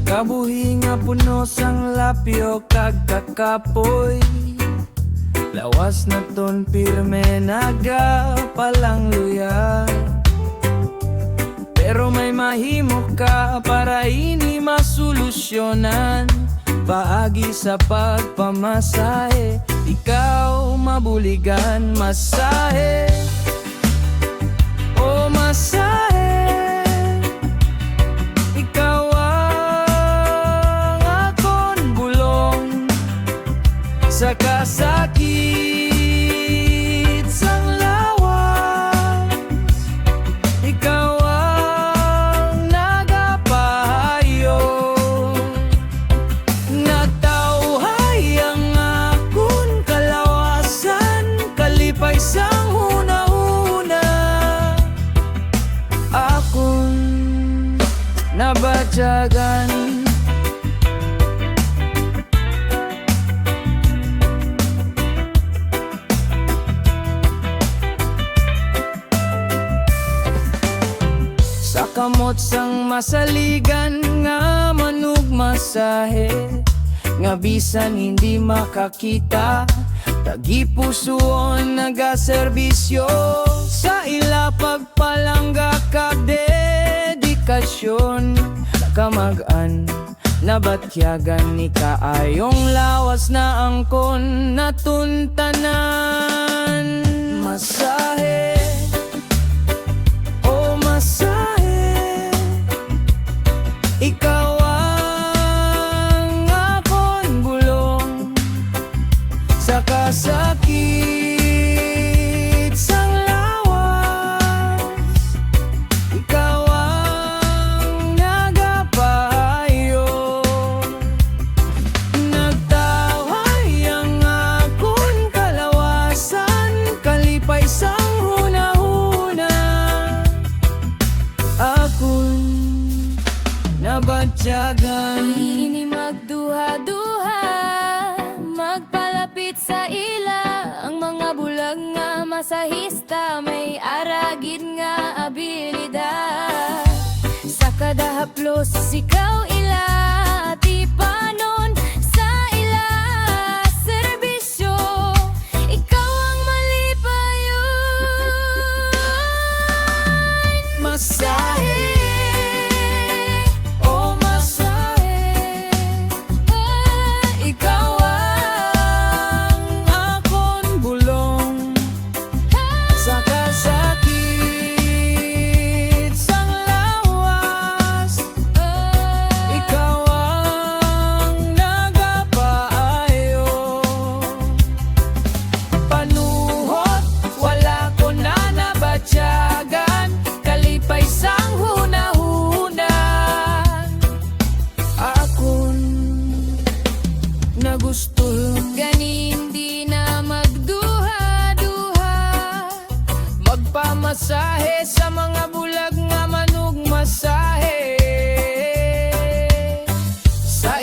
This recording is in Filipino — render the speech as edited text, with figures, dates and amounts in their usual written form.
kabuhi nga puno sang lapyo kag kakapoy. Lawas na ton pirme nagapalang luya. Pero may mahimo ka para ini masolusyonan. Paagi sa pagpamasahe, ikaw mabuligan masahe. O masahe, ikaw ang akon bulong sa kasakit sang lawas. Ikaw ang nagapahayo, natawhay ang akon kalawasan, kalipay sang hunahuna. Akon nabatyagan, sa kamot sang masaligan nga manugmasahe, nga bisan hindi makakita, tagipusoon nagaserbisyo sa ila pagpalangga kag dedikasyon. Kamag-an nabatyagan ni kaayong lawas na angkon natuntanan. Masahe, o masahe, ikaw ang akon bulong sa kasakit sang lawas. Ikaw ang nagapahayo, nagtawhay ang akon kalawasan, kalipay sang hunahuna. Akon nabatyagan, Ini magduha-duha, magpalapit sa ila. Ang mga bulag nga masahista, may aragid nga abilidad. Sa kada haplos, ikaw ila, ti panon sa ila serbisyo. Ikaw ang malipayon. masahe, o masahe, ikaw ang akon bulong sa kasakit sang lawas. Ikaw ang nagapaayo, panuhot wala ko na nabatyagan, kalipay sang hunahuna. Akon nagustuhan Gani hindi na magduha-duha, magpamasahe sa mga bulag nga manugmasahe sa